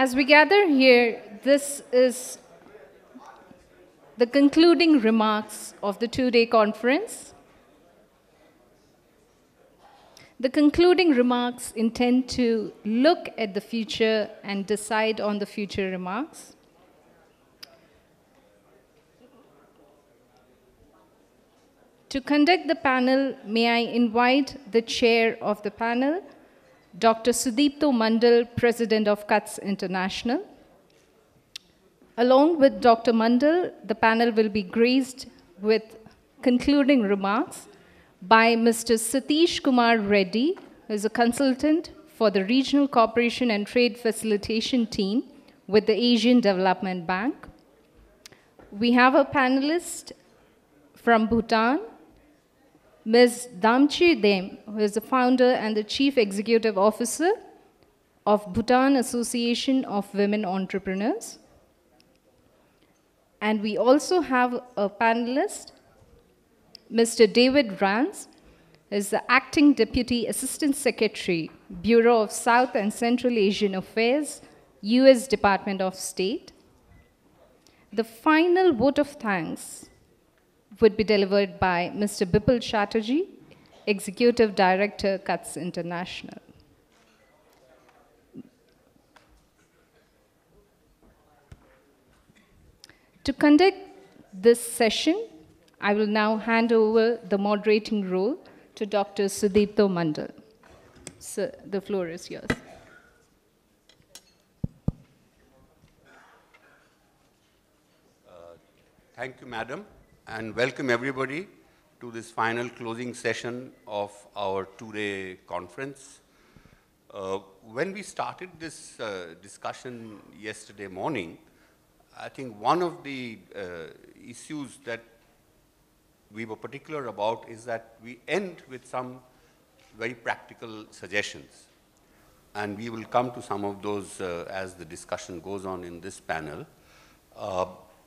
As we gather here, this is the concluding remarks of the two-day conference. The concluding remarks intend to look at the future and decide on the future remarks. To conduct the panel, may I invite the chair of the panel, Dr. Sudipto Mundle, President of Cuts International. Along with Dr. Mundle, the panel will be graced with concluding remarks by Mr. Satish Kumar Reddy, who is a consultant for the Regional Cooperation and Trade Facilitation team with the Asian Development Bank. We have a panelist from Bhutan, Ms. Damchae, who is the founder and the Chief Executive Officer of Bhutan Association of Women Entrepreneurs. And we also have a panelist, Mr. David Ranz, who is the Acting Deputy Assistant Secretary, Bureau of South and Central Asian Affairs, U.S. Department of State. The final vote of thanks would be delivered by Mr. Bipul Chatterjee, Executive Director, Cuts International. To conduct this session, I will now hand over the moderating role to Dr. Sudipto Mundle. Sir, the floor is yours. Thank you, Madam, and welcome everybody to this final closing session of our two-day conference. When we started this discussion yesterday morning, I think one of the issues that we were particular about is that we end with some very practical suggestions. And we will come to some of those as the discussion goes on in this panel.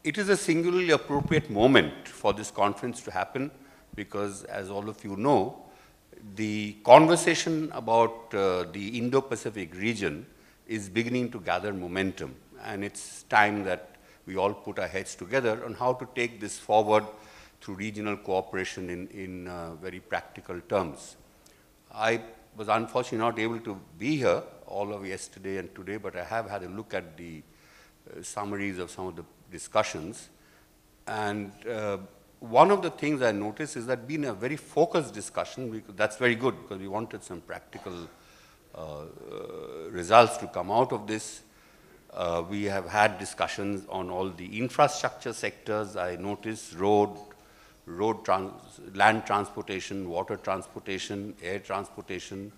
It is a singularly appropriate moment for this conference to happen because, as all of you know, the conversation about the Indo-Pacific region is beginning to gather momentum. And it's time that we all put our heads together on how to take this forward through regional cooperation in very practical terms. I was unfortunately not able to be here all of yesterday and today, but I have had a look at the summaries of some of the discussions. And one of the things I noticed is that being a very focused discussion, because that's very good because we wanted some practical results to come out of this. We have had discussions on all the infrastructure sectors. I noticed land transportation, water transportation, air transportation,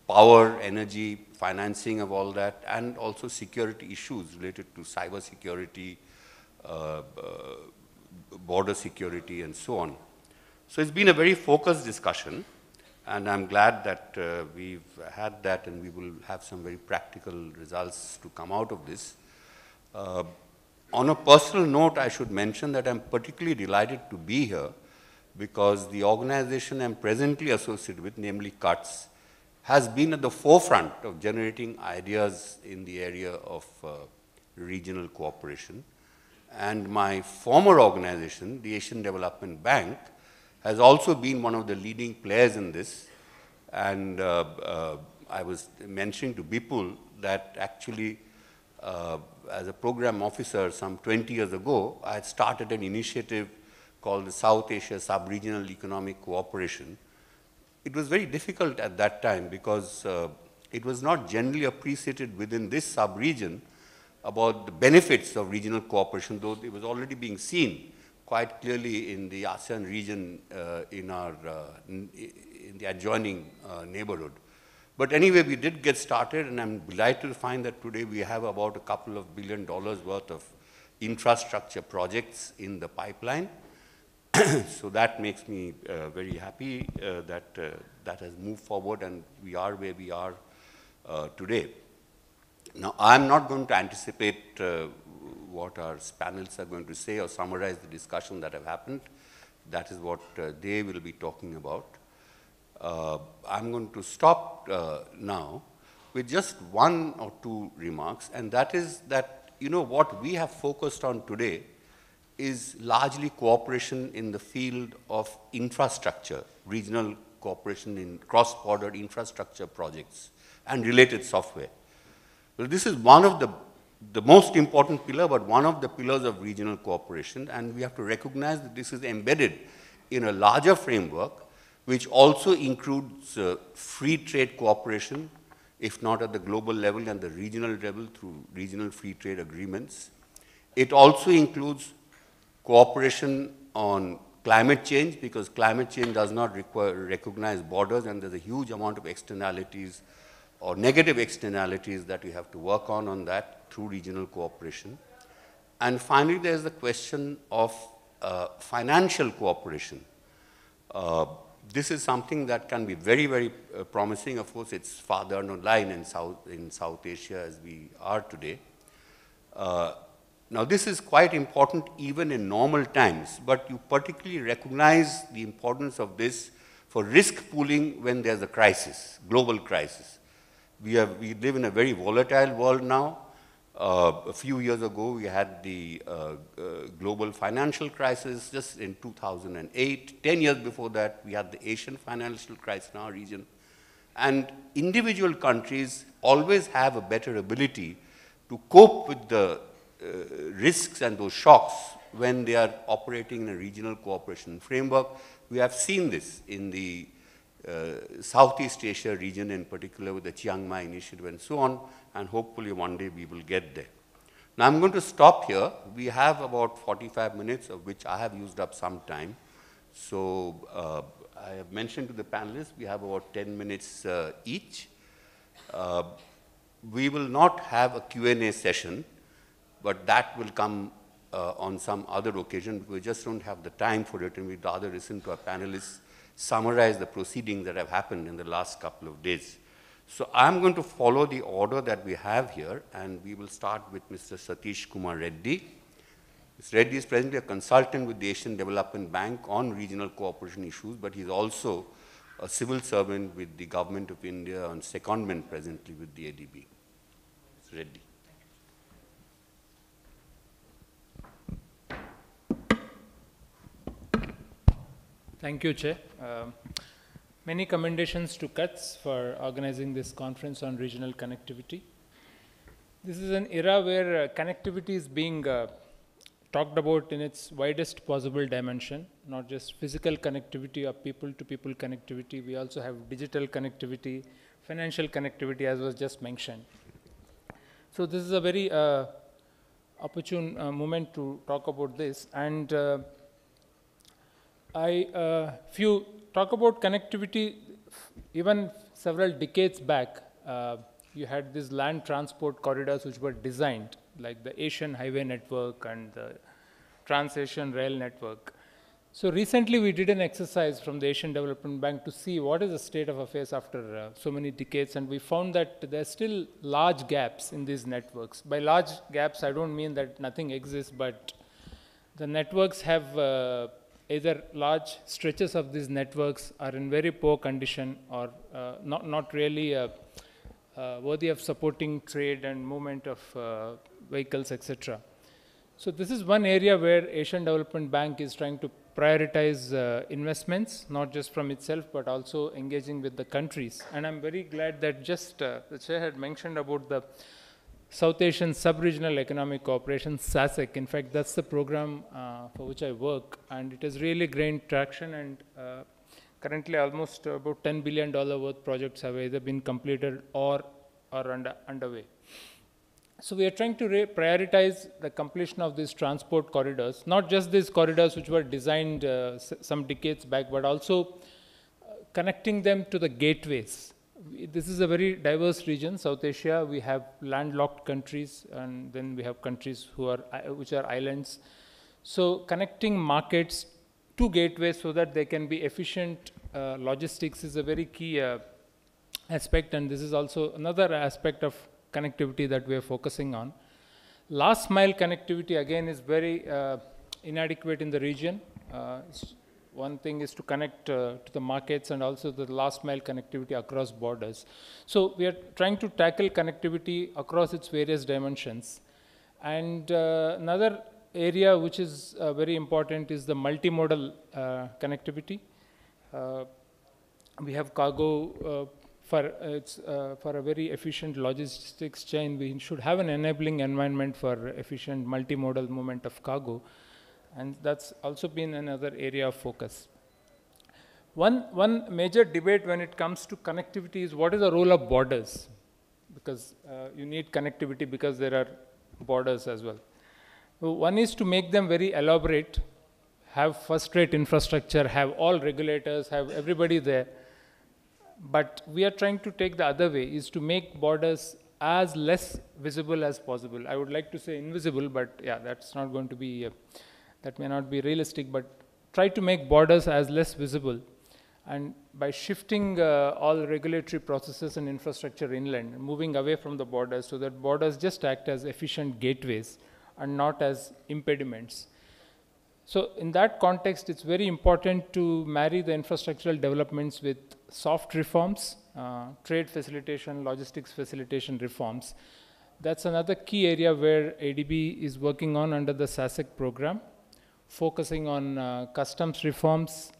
power, energy, financing of all that, and also security issues related to cyber security, border security, and so on. So it's been a very focused discussion, and I'm glad that we've had that, and we will have some very practical results to come out of this. On a personal note, I should mention that I'm particularly delighted to be here because the organization I'm presently associated with, namely CUTS, has been at the forefront of generating ideas in the area of regional cooperation. And my former organization, the Asian Development Bank, has also been one of the leading players in this. And I was mentioning to Bipul that actually, as a program officer some 20 years ago, I had started an initiative called the South Asia Sub-Regional Economic Cooperation. It was very difficult at that time because it was not generally appreciated within this sub-region about the benefits of regional cooperation, though it was already being seen quite clearly in the ASEAN region in the adjoining neighborhood. But anyway, we did get started, and I'm delighted to find that today we have about a couple of $1 billion worth of infrastructure projects in the pipeline. So that makes me very happy that that has moved forward and we are where we are today. Now, I'm not going to anticipate what our panelists are going to say or summarize the discussion that have happened. That is what they will be talking about. I'm going to stop now with just one or two remarks, and that is that, what we have focused on today is largely cooperation in the field of infrastructure, regional cooperation in cross-border infrastructure projects and related software. Well, this is one of the most important pillar, but one of the pillars of regional cooperation, and we have to recognize that this is embedded in a larger framework, which also includes free trade cooperation, if not at the global level and the regional level through regional free trade agreements. It also includes cooperation on climate change, because climate change does not recognize borders, and there's a huge amount of externalities or negative externalities that we have to work on that through regional cooperation. And finally, there's the question of financial cooperation. This is something that can be very, very promising. Of course, it's far down the line in South Asia as we are today. Now, this is quite important even in normal times, but you particularly recognize the importance of this for risk pooling when there's a crisis, global crisis. We live in a very volatile world now. A few years ago, we had the global financial crisis just in 2008. 10 years before that, we had the Asian financial crisis in our region. And individual countries always have a better ability to cope with the risks and those shocks when they are operating in a regional cooperation framework. We have seen this in the Southeast Asia region, in particular with the Chiang Mai initiative and so on, and hopefully one day we will get there. Now I'm going to stop here. We have about 45 minutes, of which I have used up some time. So I have mentioned to the panelists, we have about 10 minutes each. We will not have a Q&A session, but that will come on some other occasion. We just don't have the time for it, and we'd rather listen to our panelists summarize the proceedings that have happened in the last couple of days. So I'm going to follow the order that we have here, and we will start with Mr. Satish Kumar Reddy. Mr. Reddy is presently a consultant with the Asian Development Bank on regional cooperation issues, but he's also a civil servant with the Government of India on secondment presently with the ADB. Mr. Reddy. Thank you, Chair. Many commendations to CUTS for organizing this conference on regional connectivity. This is an era where connectivity is being talked about in its widest possible dimension, not just physical connectivity or people-to-people connectivity. We also have digital connectivity, financial connectivity, as was just mentioned. So this is a very opportune moment to talk about this. And if you talk about connectivity, even several decades back, you had these land transport corridors which were designed, like the Asian Highway Network and the Trans-Asian Rail Network. So recently we did an exercise from the Asian Development Bank to see what is the state of affairs after so many decades, and we found that there are still large gaps in these networks. By large gaps, I don't mean that nothing exists, but the networks have either large stretches of these networks are in very poor condition or not really worthy of supporting trade and movement of vehicles, etc. So this is one area where Asian Development Bank is trying to prioritize investments, not just from itself, but also engaging with the countries. And I'm very glad that just the Chair had mentioned about the South Asian Sub-Regional Economic Cooperation, SASEC. In fact, that's the program for which I work, and it has really gained traction, and currently almost about $10 billion worth projects have either been completed or are underway. So we are trying to prioritize the completion of these transport corridors, not just these corridors which were designed some decades back, but also connecting them to the gateways. This is a very diverse region, South Asia. We have landlocked countries, and then we have countries which are islands. So connecting markets to gateways so that they can be efficient logistics is a very key aspect, and this is also another aspect of connectivity that we are focusing on. Last mile connectivity again is very inadequate in the region. One thing is to connect to the markets and also the last mile connectivity across borders. So we are trying to tackle connectivity across its various dimensions. And another area which is very important is the multimodal connectivity. We have cargo for a very efficient logistics chain. We should have an enabling environment for efficient multimodal movement of cargo. And that's also been another area of focus. One major debate when it comes to connectivity is what is the role of borders? Because you need connectivity because there are borders as well. So one is to make them very elaborate, have first-rate infrastructure, have all regulators, have everybody there. But we are trying to take the other way, is to make borders as less visible as possible. I would like to say invisible, but yeah, that's not going to be, that may not be realistic, but try to make borders as less visible. And by shifting all regulatory processes and infrastructure inland, moving away from the borders so that borders just act as efficient gateways and not as impediments. So in that context, it's very important to marry the infrastructural developments with soft reforms, trade facilitation, logistics facilitation reforms. That's another key area where ADB is working on under the SASEC program, focusing on customs reforms,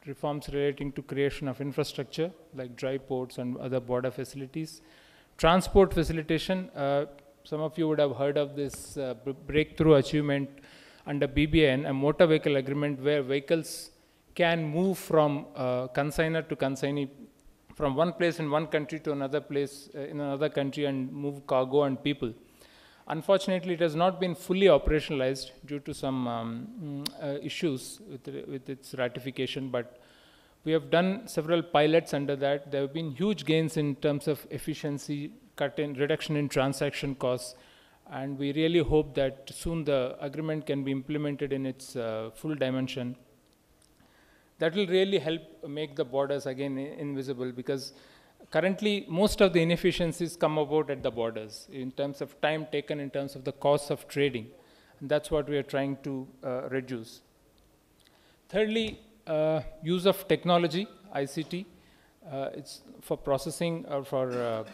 reforms relating to creation of infrastructure like dry ports and other border facilities. Transport facilitation, some of you would have heard of this breakthrough achievement under BBN, a motor vehicle agreement where vehicles can move from consignor to consignee, from one place in one country to another place in another country and move cargo and people. Unfortunately, it has not been fully operationalized due to some issues with its ratification, but we have done several pilots under that. There have been huge gains in terms of efficiency, reduction in transaction costs, and we really hope that soon the agreement can be implemented in its full dimension. That will really help make the borders again invisible, because currently most of the inefficiencies come about at the borders in terms of time taken, in terms of the costs of trading. And that's what we are trying to reduce. Thirdly, use of technology, ICT. It's for processing or for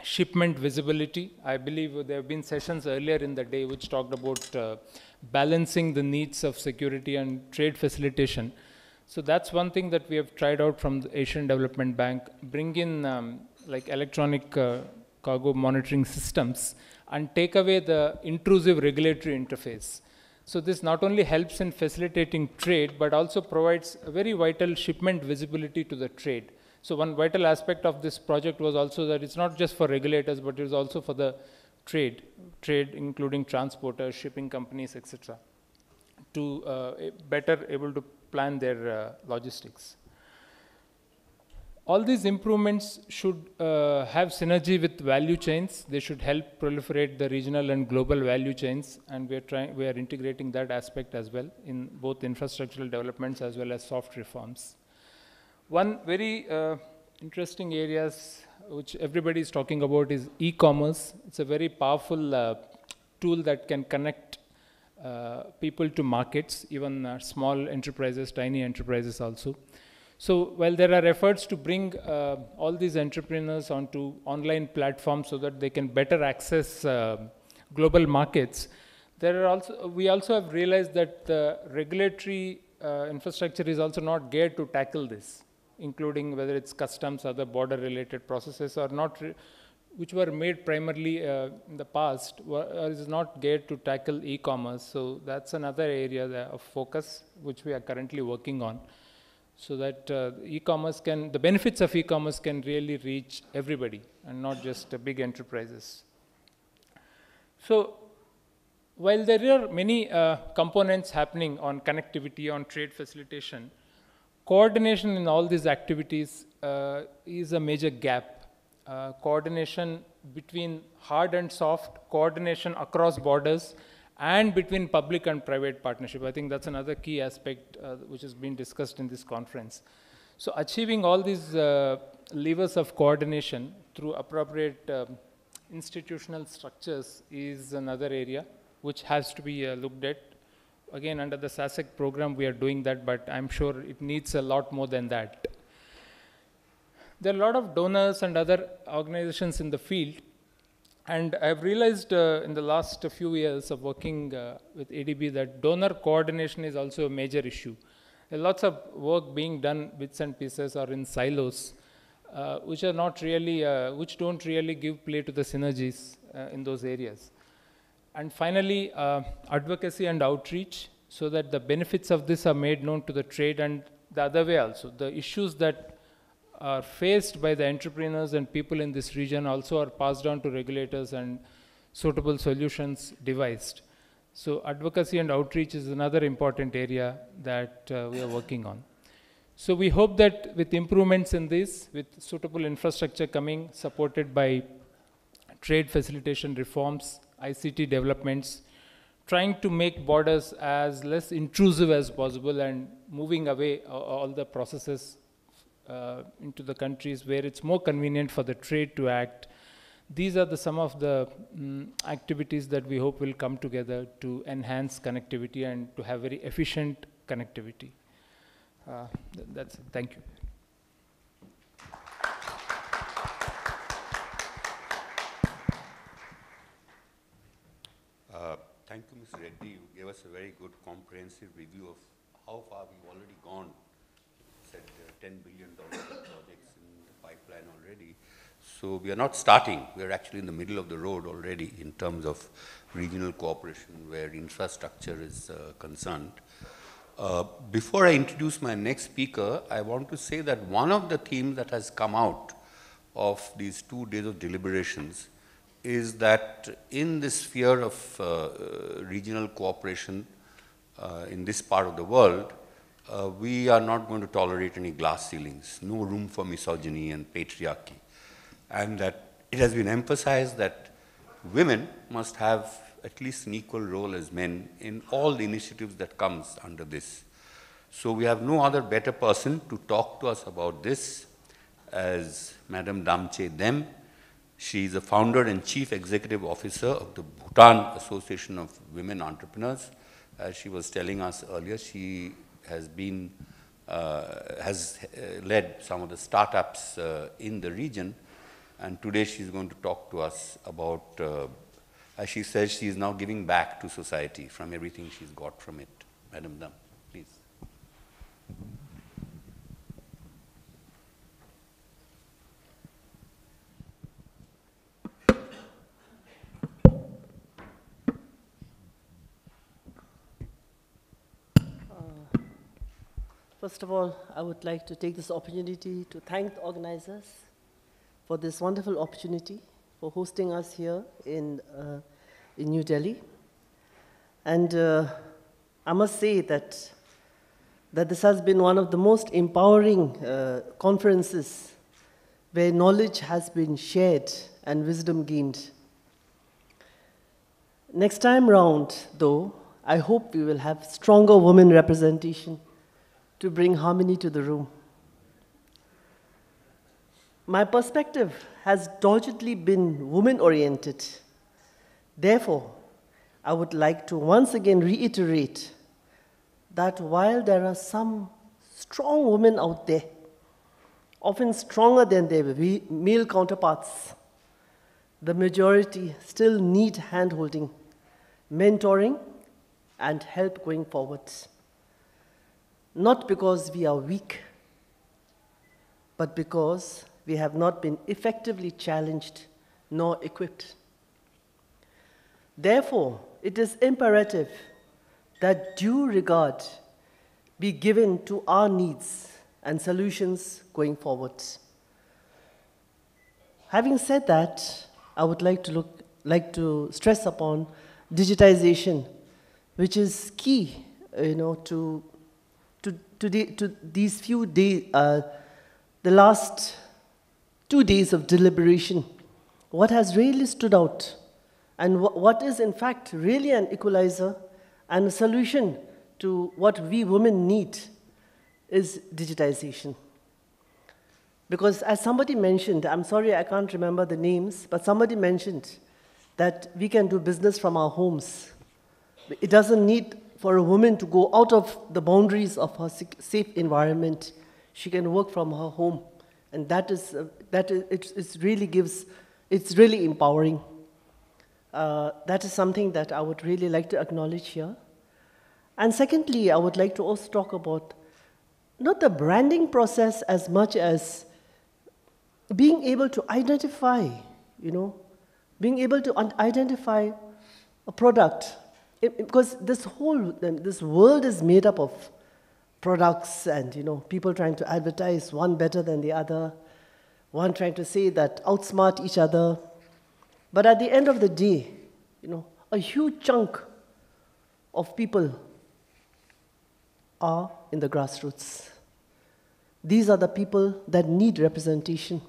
shipment visibility. I believe there have been sessions earlier in the day which talked about balancing the needs of security and trade facilitation. So that's one thing that we have tried out from the Asian Development Bank, bring in like electronic cargo monitoring systems and take away the intrusive regulatory interface. So this not only helps in facilitating trade, but also provides a very vital shipment visibility to the trade. So one vital aspect of this project was also that it's not just for regulators, but it's also for the trade including transporters, shipping companies, etc., to better able to plan their logistics. All these improvements should have synergy with value chains. They should help proliferate the regional and global value chains, and we are integrating that aspect as well in both infrastructural developments as well as soft reforms. One very interesting areas which everybody is talking about is e-commerce. It's a very powerful tool that can connect people to markets, even small enterprises, tiny enterprises also. So while there are efforts to bring all these entrepreneurs onto online platforms so that they can better access global markets, we also have realized that the regulatory infrastructure is also not geared to tackle this, including whether it's customs, other border related processes, or not, which were made primarily in the past, is not geared to tackle e-commerce. So that's another area of focus which we are currently working on, so that the benefits of e-commerce can really reach everybody and not just big enterprises. So while there are many components happening on connectivity, on trade facilitation, coordination in all these activities is a major gap. Coordination between hard and soft, coordination across borders, and between public and private partnership. I think that's another key aspect which has been discussed in this conference. So achieving all these levers of coordination through appropriate institutional structures is another area which has to be looked at. Again, under the SASEC program, we are doing that, but I'm sure it needs a lot more than that. There are a lot of donors and other organizations in the field, and I've realized in the last few years of working with ADB that donor coordination is also a major issue. There are lots of work being done, bits and pieces, or in silos, which are not really, which don't really give play to the synergies in those areas. And finally, advocacy and outreach, so that the benefits of this are made known to the trade, and the other way also. The issues that are faced by the entrepreneurs and people in this region also are passed on to regulators and suitable solutions devised. So advocacy and outreach is another important area that we are working on. So we hope that with improvements in this, with suitable infrastructure coming, supported by trade facilitation reforms, ICT developments, trying to make borders as less intrusive as possible and moving away all the processes into the countries where it's more convenient for the trade to act. These are some of the activities that we hope will come together to enhance connectivity and to have very efficient connectivity. That's it. Thank you. Thank you, Ms. Reddy. You gave us a very good comprehensive review of how far we've already gone. Said $10 billion projects in the pipeline already. So we are not starting. We are actually in the middle of the road already in terms of regional cooperation where infrastructure is concerned. Before I introduce my next speaker, I want to say that one of the themes that has come out of these 2 days of deliberations is that in this sphere of regional cooperation in this part of the world, we are not going to tolerate any glass ceilings, no room for misogyny and patriarchy. And that it has been emphasized that women must have at least an equal role as men in all the initiatives that comes under this. So we have no other better person to talk to us about this as Madam Damchae Dem. She is the founder and chief executive officer of the Bhutan Association of Women Entrepreneurs. As she was telling us earlier, she has been, led some of the startups in the region, and today she's going to talk to us about, as she says, she is now giving back to society from everything she's got from it. Madam Dam, please. First of all, I would like to take this opportunity to thank the organizers for this wonderful opportunity, for hosting us here in New Delhi. And I must say that this has been one of the most empowering conferences where knowledge has been shared and wisdom gained. Next time round, though, I hope we will have stronger women representation to bring harmony to the room. My perspective has doggedly been women-oriented. Therefore, I would like to once again reiterate that while there are some strong women out there, often stronger than their male counterparts, the majority still need hand-holding, mentoring, and help going forward. Not because we are weak, but because we have not been effectively challenged nor equipped. Therefore, it is imperative that due regard be given to our needs and solutions going forward. Having said that, I would like to stress upon digitization, which is key, to these few days, the last 2 days of deliberation. What has really stood out, and what is in fact really an equalizer and a solution to what we women need, is digitization. Because as somebody mentioned, I'm sorry I can't remember the names, but somebody mentioned that we can do business from our homes. It doesn't need for a woman to go out of the boundaries of her safe environment. She can work from her home, and it's really empowering. That is something that I would really like to acknowledge here. And secondly, I would like to also talk about not the branding process as much as being able to identify, being able to identify a product. Because this world is made up of products and, people trying to advertise one better than the other, one trying to say that outsmart each other. But at the end of the day, a huge chunk of people are in the grassroots. These are the people that need representation.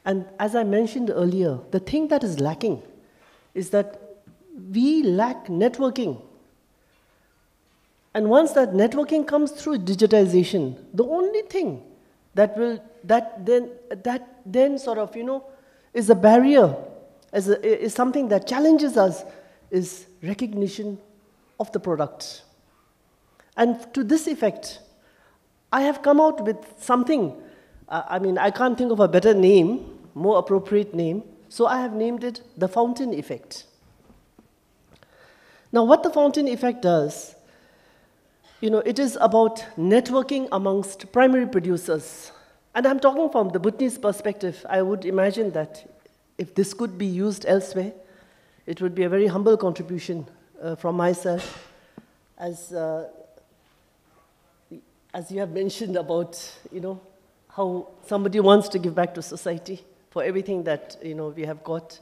And as I mentioned earlier, the thing that is lacking is that we lack networking. And once that networking comes through digitization, the only thing that then sort of, is a barrier, is something that challenges us, is recognition of the product. And to this effect, I have come out with something. I can't think of a better name, more appropriate name, so I have named it the fountain effect. Now, what the fountain effect does, it is about networking amongst primary producers. And I'm talking from the Bhutanese perspective. I would imagine that if this could be used elsewhere, it would be a very humble contribution from myself, as you have mentioned about, how somebody wants to give back to society for everything that, we have got.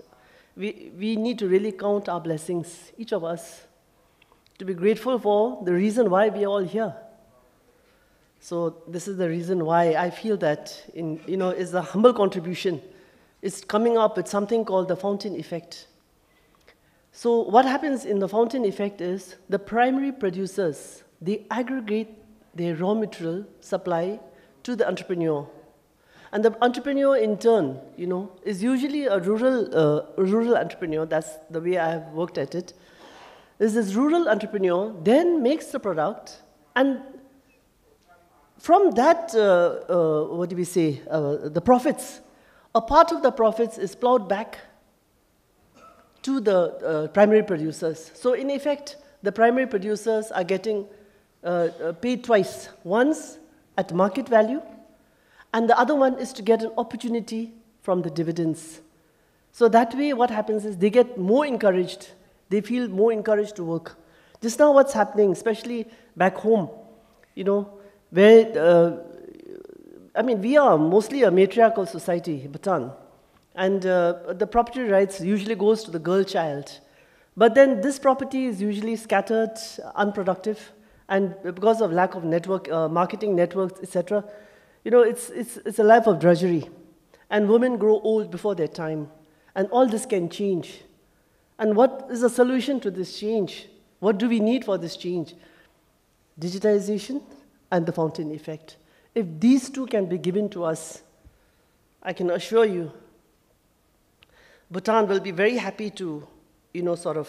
We need to really count our blessings, each of us, to be grateful for the reason why we are all here. So this is the reason why I feel that, is a humble contribution. It's coming up with something called the fountain effect. So what happens in the fountain effect is the primary producers, they aggregate their raw material supply to the entrepreneur. And the entrepreneur, in turn, is usually a rural entrepreneur. That's the way I have worked at it. This rural entrepreneur then makes the product, and from that, the profits, a part of the profits is plowed back to the primary producers. So in effect, the primary producers are getting paid twice. Once at market value, and the other one is to get an opportunity from the dividends. So that way, what happens is they get more encouraged. They feel more encouraged to work. Just now what's happening, especially back home, where, we are mostly a matriarchal society, Bhutan, and the property rights usually goes to the girl child. But then this property is usually scattered, unproductive, and because of lack of network, marketing networks, etc., it's a life of drudgery. And women grow old before their time. And all this can change. And what is the solution to this change? What do we need for this change? Digitization and the fountain effect. If these two can be given to us, I can assure you, Bhutan will be very happy to, sort of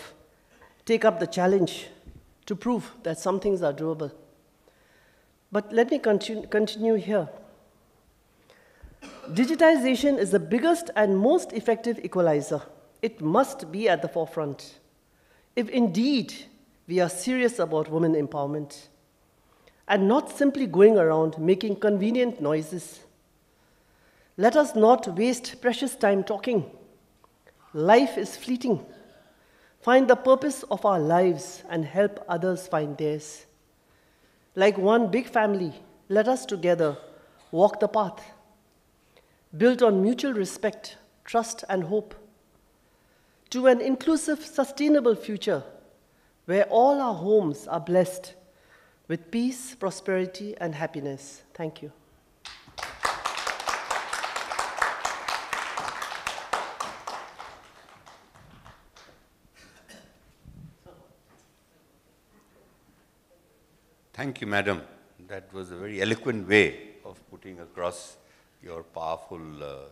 take up the challenge to prove that some things are doable. But let me continue here. Digitization is the biggest and most effective equalizer. It must be at the forefront, if indeed we are serious about women empowerment, and not simply going around making convenient noises. Let us not waste precious time talking. Life is fleeting. Find the purpose of our lives and help others find theirs. Like one big family, let us together walk the path, built on mutual respect, trust, and hope, to an inclusive, sustainable future where all our homes are blessed with peace, prosperity, and happiness. Thank you. Thank you, madam. That was a very eloquent way of putting across your powerful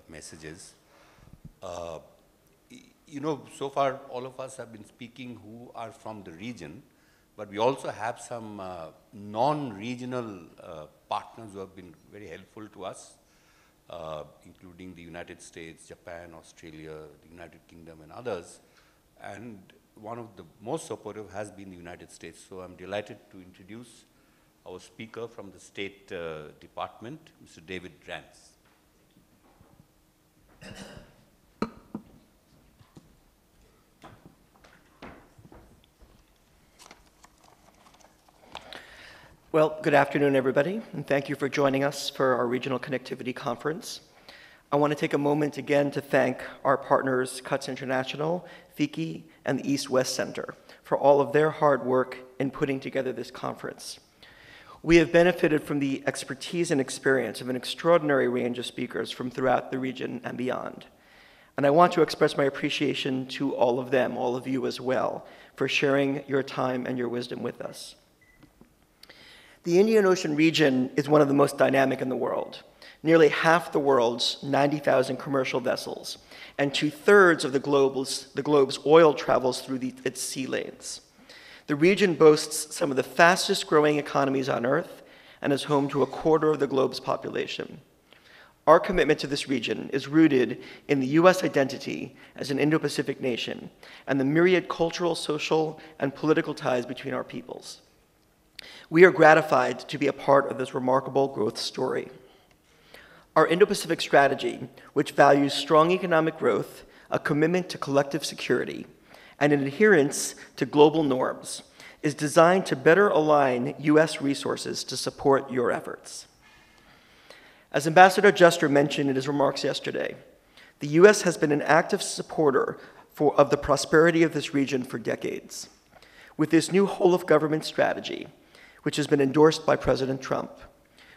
messages. So far all of us have been speaking who are from the region, but we also have some non-regional partners who have been very helpful to us, including the United States, Japan, Australia, the United Kingdom, and others. And one of the most supportive has been the United States. So I'm delighted to introduce our speaker from the State Department, Mr. David Ranz. Well, good afternoon, everybody, and thank you for joining us for our Regional Connectivity Conference. I want to take a moment again to thank our partners, CUTS International, FICI, and the East-West Center for all of their hard work in putting together this conference. We have benefited from the expertise and experience of an extraordinary range of speakers from throughout the region and beyond. And I want to express my appreciation to all of them, all of you as well, for sharing your time and your wisdom with us. The Indian Ocean region is one of the most dynamic in the world. Nearly half the world's 90,000 commercial vessels and 2/3 of the globe's oil travels through its sea lanes. The region boasts some of the fastest growing economies on Earth and is home to 1/4 of the globe's population. Our commitment to this region is rooted in the U.S. identity as an Indo-Pacific nation and the myriad cultural, social, and political ties between our peoples. We are gratified to be a part of this remarkable growth story. Our Indo-Pacific strategy, which values strong economic growth, a commitment to collective security, and an adherence to global norms, is designed to better align U.S. resources to support your efforts. As Ambassador Jester mentioned in his remarks yesterday, the U.S. has been an active supporter of the prosperity of this region for decades. With this new whole-of-government strategy, which has been endorsed by President Trump,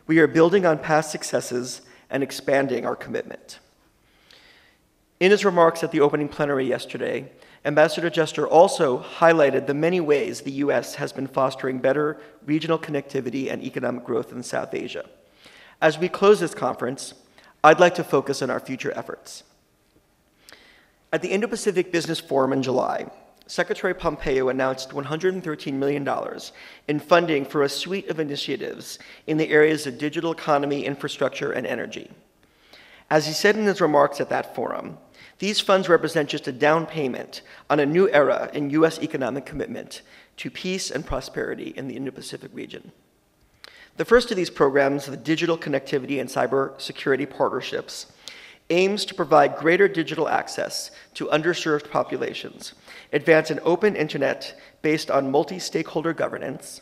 we are building on past successes and expanding our commitment. In his remarks at the opening plenary yesterday, Ambassador Jester also highlighted the many ways the U.S. has been fostering better regional connectivity and economic growth in South Asia. As we close this conference, I'd like to focus on our future efforts. At the Indo-Pacific Business Forum in July, Secretary Pompeo announced $113 million in funding for a suite of initiatives in the areas of digital economy, infrastructure, and energy. As he said in his remarks at that forum, these funds represent just a down payment on a new era in U.S. economic commitment to peace and prosperity in the Indo-Pacific region. The first of these programs, the Digital Connectivity and Cybersecurity Partnerships, aims to provide greater digital access to underserved populations, advance an open internet based on multi-stakeholder governance,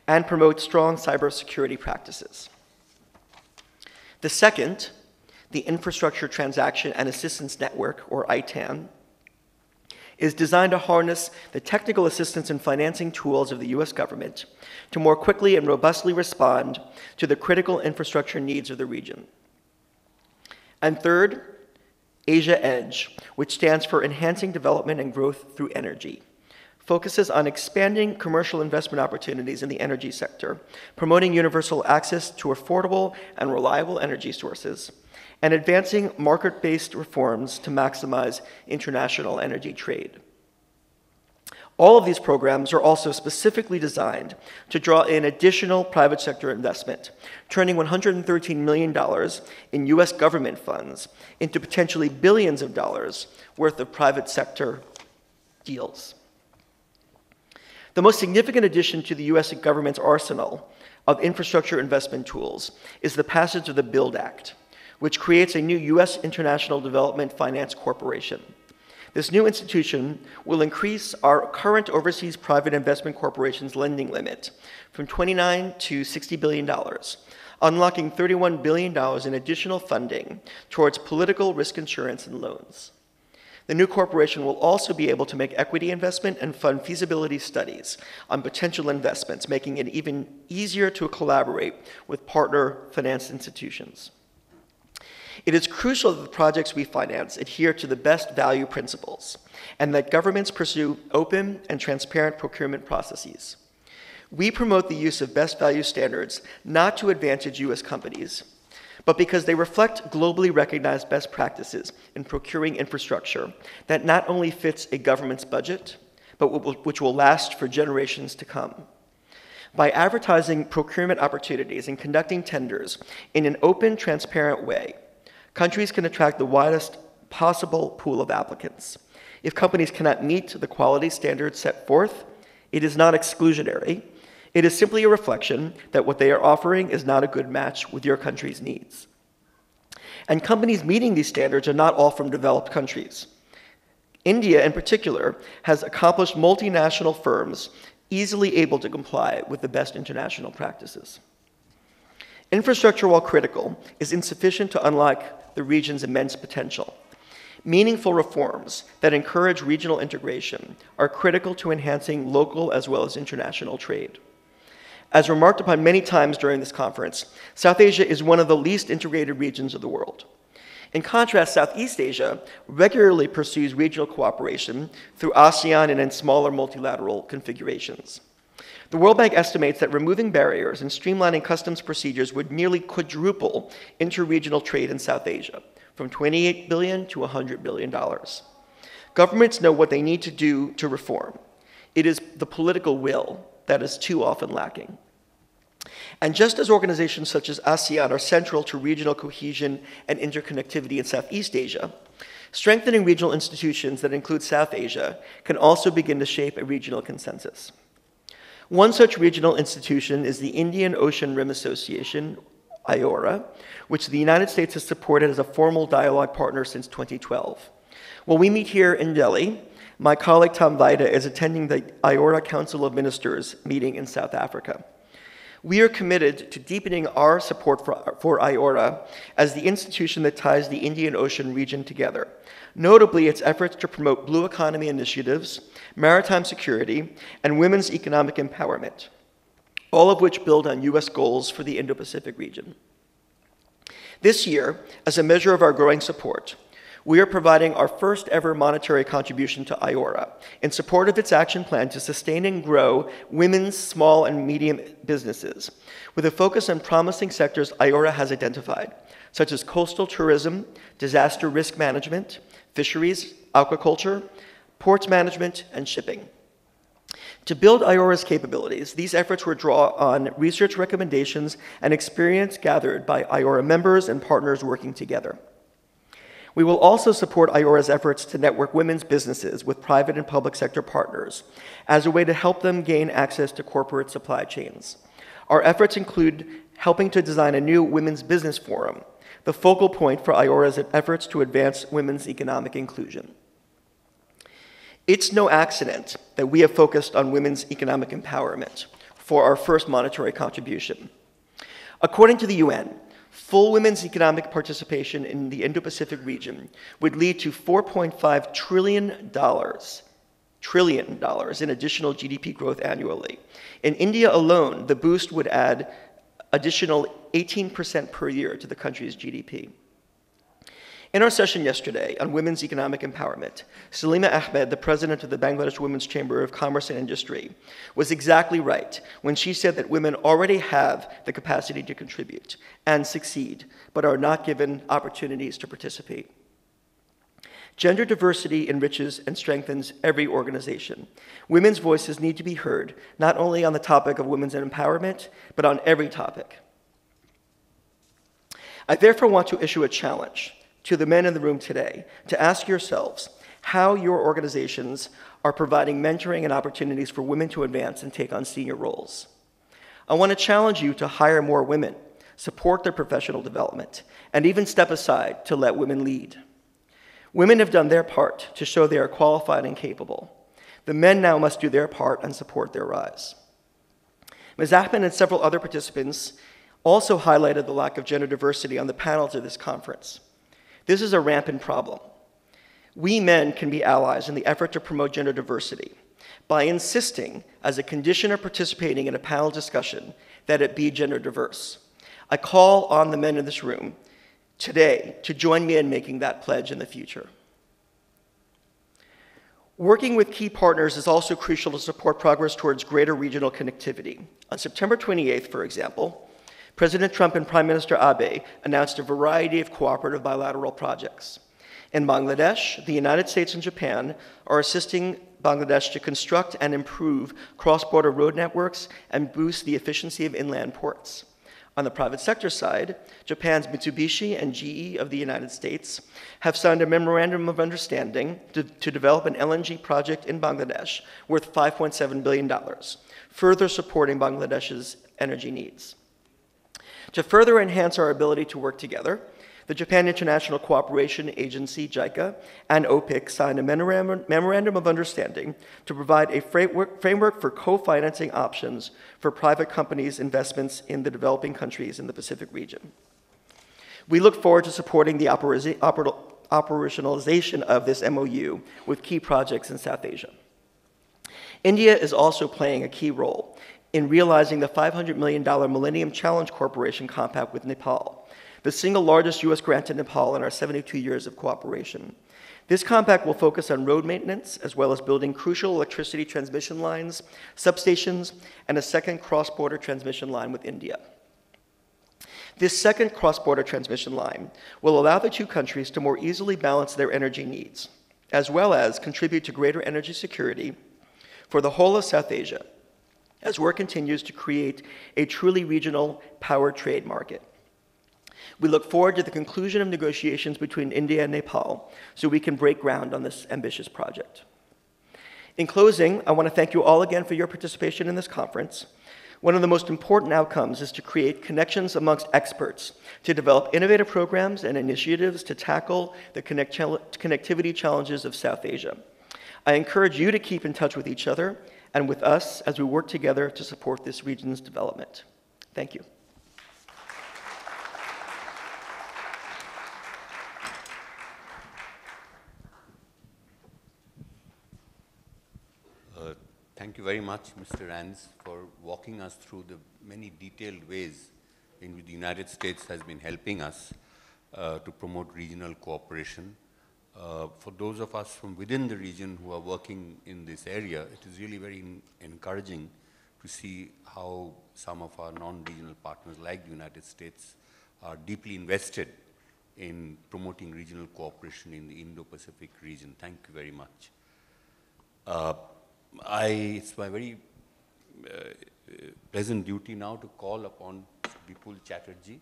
and promote strong cybersecurity practices. The second, the Infrastructure Transaction and Assistance Network, or ITAN, is designed to harness the technical assistance and financing tools of the U.S. government to more quickly and robustly respond to the critical infrastructure needs of the region. And third, Asia Edge, which stands for Enhancing Development and Growth Through Energy, focuses on expanding commercial investment opportunities in the energy sector, promoting universal access to affordable and reliable energy sources, and advancing market-based reforms to maximize international energy trade. All of these programs are also specifically designed to draw in additional private sector investment, turning $113 million in U.S. government funds into potentially billions of dollars worth of private sector deals. The most significant addition to the U.S. government's arsenal of infrastructure investment tools is the passage of the BUILD Act, which creates a new U.S. International Development Finance Corporation. This new institution will increase our current overseas private investment corporation's lending limit from $29 to $60 billion, unlocking $31 billion in additional funding towards political risk insurance and loans. The new corporation will also be able to make equity investment and fund feasibility studies on potential investments, making it even easier to collaborate with partner finance institutions. It is crucial that the projects we finance adhere to the best value principles and that governments pursue open and transparent procurement processes. We promote the use of best value standards not to advantage U.S. companies, but because they reflect globally recognized best practices in procuring infrastructure that not only fits a government's budget, but which will last for generations to come. By advertising procurement opportunities and conducting tenders in an open, transparent way, countries can attract the widest possible pool of applicants. If companies cannot meet the quality standards set forth, it is not exclusionary. It is simply a reflection that what they are offering is not a good match with your country's needs. And companies meeting these standards are not all from developed countries. India, in particular, has accomplished multinational firms easily able to comply with the best international practices. Infrastructure, while critical, is insufficient to unlock the region's immense potential. Meaningful reforms that encourage regional integration are critical to enhancing local as well as international trade. As remarked upon many times during this conference, South Asia is one of the least integrated regions of the world. In contrast, Southeast Asia regularly pursues regional cooperation through ASEAN and in smaller multilateral configurations. The World Bank estimates that removing barriers and streamlining customs procedures would nearly quadruple interregional trade in South Asia, from $28 billion to $100 billion. Governments know what they need to do to reform. It is the political will that is too often lacking. And just as organizations such as ASEAN are central to regional cohesion and interconnectivity in Southeast Asia, strengthening regional institutions that include South Asia can also begin to shape a regional consensus. One such regional institution is the Indian Ocean Rim Association, IORA, which the United States has supported as a formal dialogue partner since 2012. While we meet here in Delhi, my colleague Tom Vaida is attending the IORA Council of Ministers meeting in South Africa. We are committed to deepening our support for IORA as the institution that ties the Indian Ocean region together, notably its efforts to promote blue economy initiatives, maritime security, and women's economic empowerment, all of which build on U.S. goals for the Indo-Pacific region. This year, as a measure of our growing support, we are providing our first ever monetary contribution to IORA in support of its action plan to sustain and grow women's small and medium businesses, with a focus on promising sectors IORA has identified, such as coastal tourism, disaster risk management, fisheries, aquaculture, ports management, and shipping. To build IORA's capabilities, these efforts will draw on research recommendations and experience gathered by IORA members and partners working together. We will also support IORA's efforts to network women's businesses with private and public sector partners as a way to help them gain access to corporate supply chains. Our efforts include helping to design a new women's business forum, the focal point for IORA's efforts to advance women's economic inclusion. It's no accident that we have focused on women's economic empowerment for our first monetary contribution. According to the UN, full women's economic participation in the Indo-Pacific region would lead to $4.5 trillion in additional GDP growth annually. In India alone, the boost would add additional 18% per year to the country's GDP. In our session yesterday on women's economic empowerment, Salima Ahmed, the president of the Bangladesh Women's Chamber of Commerce and Industry, was exactly right when she said that women already have the capacity to contribute and succeed, but are not given opportunities to participate. Gender diversity enriches and strengthens every organization. Women's voices need to be heard, not only on the topic of women's empowerment, but on every topic. I therefore want to issue a challenge to the men in the room today to ask yourselves how your organizations are providing mentoring and opportunities for women to advance and take on senior roles. I want to challenge you to hire more women, support their professional development, and even step aside to let women lead. Women have done their part to show they are qualified and capable. The men now must do their part and support their rise. Ms. Ahmed and several other participants also highlighted the lack of gender diversity on the panels of this conference. This is a rampant problem. We men can be allies in the effort to promote gender diversity by insisting, as a condition of participating in a panel discussion, that it be gender diverse. I call on the men in this room today to join me in making that pledge in the future. Working with key partners is also crucial to support progress towards greater regional connectivity. On September 28th, for example, President Trump and Prime Minister Abe announced a variety of cooperative bilateral projects. In Bangladesh, the United States and Japan are assisting Bangladesh to construct and improve cross-border road networks and boost the efficiency of inland ports. On the private sector side, Japan's Mitsubishi and GE of the United States have signed a memorandum of understanding to develop an LNG project in Bangladesh worth $5.7 billion, further supporting Bangladesh's energy needs. To further enhance our ability to work together, the Japan International Cooperation Agency, JICA, and OPIC signed a memorandum of understanding to provide a framework for co-financing options for private companies' investments in the developing countries in the Pacific region. We look forward to supporting the operationalization of this MOU with key projects in South Asia. India is also playing a key role in realizing the $500 million Millennium Challenge Corporation compact with Nepal, the single largest U.S. grant to Nepal in our 72 years of cooperation. This compact will focus on road maintenance, as well as building crucial electricity transmission lines, substations, and a second cross-border transmission line with India. This second cross-border transmission line will allow the two countries to more easily balance their energy needs, as well as contribute to greater energy security for the whole of South Asia, as work continues to create a truly regional power trade market. We look forward to the conclusion of negotiations between India and Nepal so we can break ground on this ambitious project. In closing, I want to thank you all again for your participation in this conference. One of the most important outcomes is to create connections amongst experts to develop innovative programs and initiatives to tackle the connectivity challenges of South Asia. I encourage you to keep in touch with each other and with us as we work together to support this region's development. Thank you. Thank you very much, Mr. Ranz, for walking us through the many detailed ways in which the United States has been helping us to promote regional cooperation. For those of us from within the region who are working in this area, it is really very encouraging to see how some of our non-regional partners like the United States are deeply invested in promoting regional cooperation in the Indo-Pacific region. Thank you very much. It's my very pleasant duty now to call upon Vipul Chatterjee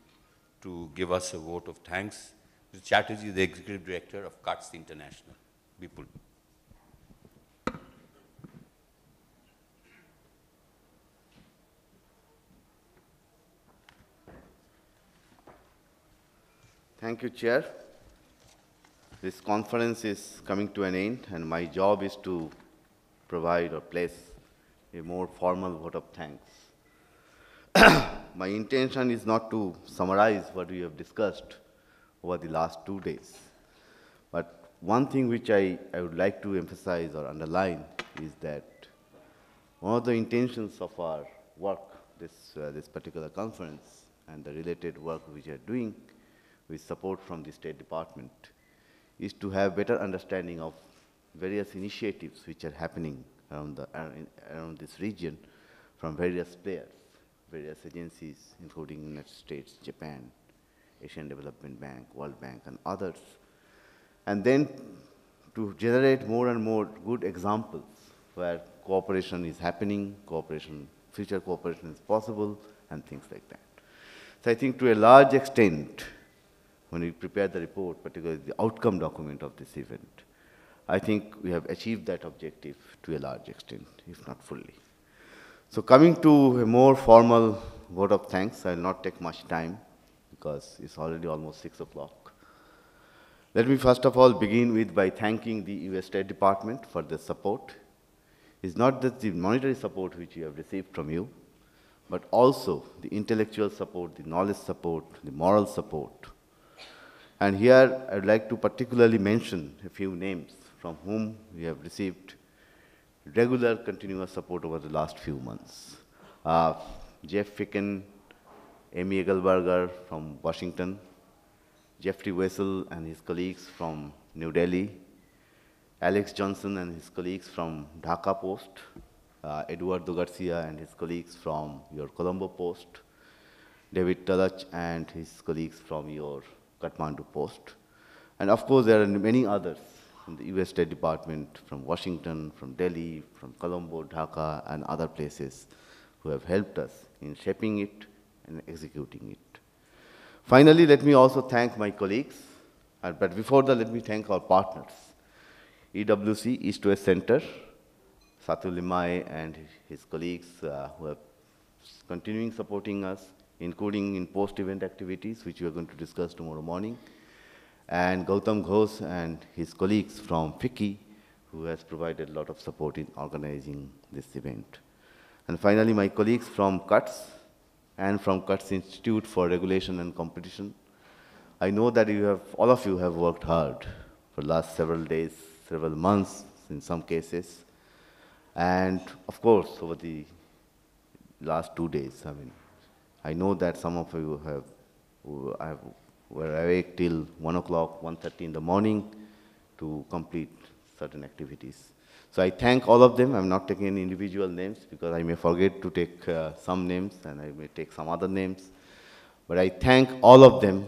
to give us a vote of thanks. Mr. Chatterjee is the Executive Director of CUTS International. Vipul. Thank you, Chair. This conference is coming to an end, and my job is to provide or place a more formal vote of thanks. My intention is not to summarize what we have discussed over the last 2 days, but one thing which I would like to emphasize or underline is that one of the intentions of our work, this particular conference, and the related work which we are doing with support from the State Department, is to have better understanding of various initiatives which are happening around this region from various players, various agencies, including United States, Japan, Asian Development Bank, World Bank, and others, and then to generate more and more good examples where cooperation is happening, future cooperation is possible, and things like that. So I think to a large extent, when we prepare the report, particularly the outcome document of this event, I think we have achieved that objective to a large extent, if not fully. So coming to a more formal vote of thanks, I will not take much time because it's already almost 6 o'clock. Let me first of all begin by thanking the US State Department for the support. It's not just the monetary support which we have received from you, but also the intellectual support, the knowledge support, the moral support. And here I would like to particularly mention a few names from whom we have received regular continuous support over the last few months. Jeff Ficken, Amy Egelberger from Washington, Jeffrey Wessel and his colleagues from New Delhi, Alex Johnson and his colleagues from Dhaka Post, Eduardo Garcia and his colleagues from your Colombo Post, David Talach and his colleagues from your Kathmandu Post. And of course, there are many others from the US State Department, from Washington, from Delhi, from Colombo, Dhaka, and other places who have helped us in shaping it and executing it. Finally, let me also thank my colleagues, but before that, let me thank our partners, EWC, East West Center, Satul Limai and his colleagues who are continuing supporting us, including in post-event activities, which we are going to discuss tomorrow morning, and Gautam Ghosh and his colleagues from FICCI, who has provided a lot of support in organizing this event. And finally, my colleagues from CUTS and from CUTS Institute for Regulation and Competition. I know that all of you have worked hard for the last several days, several months in some cases, and of course, over the last 2 days. I know that some of you were awake till 1 o'clock, 1:30 in the morning to complete certain activities. So I thank all of them. I'm not taking any individual names because I may forget to take some names and I may take some other names. But I thank all of them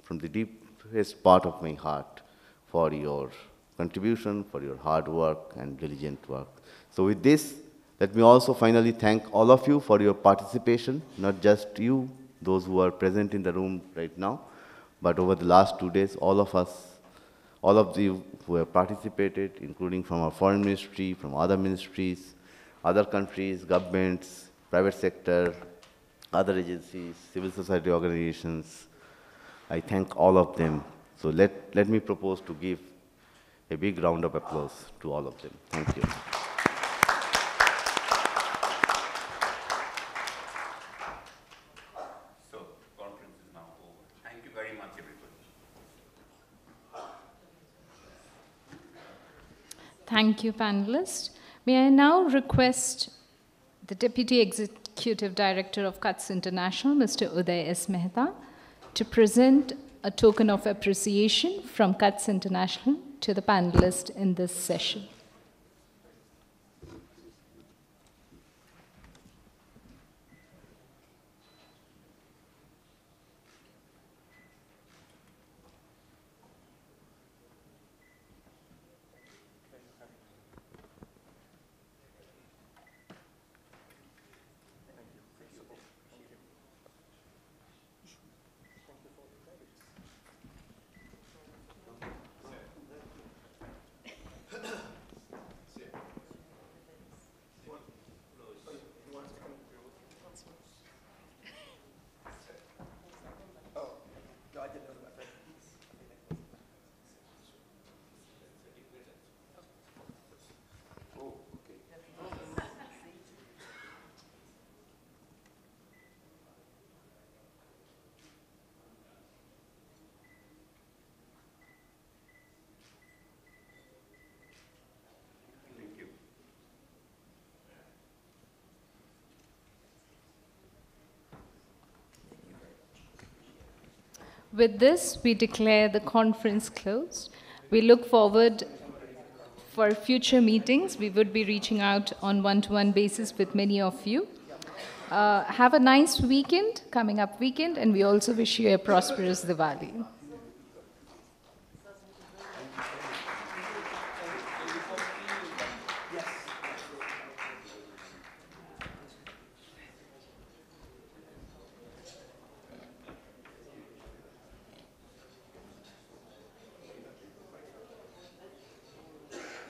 from the deepest part of my heart for your contribution, for your hard work and diligent work. So with this, let me also finally thank all of you for your participation, not just you, those who are present in the room right now, but over the last 2 days, all of you who have participated, including from our foreign ministry, from other ministries, other countries, governments, private sector, other agencies, civil society organizations. I thank all of them. So let me propose to give a big round of applause to all of them. Thank you. So, conference is now over. Thank you very much, everybody. Thank you, panelists. May I now request the Deputy Executive Director of CUTS International, Mr. Uday S. Mehta, to present a token of appreciation from CUTS International to the panelists in this session. With this, we declare the conference closed. We look forward for future meetings. We would be reaching out on one-to-one basis with many of you. Have a nice weekend, coming up weekend, and we also wish you a prosperous Diwali.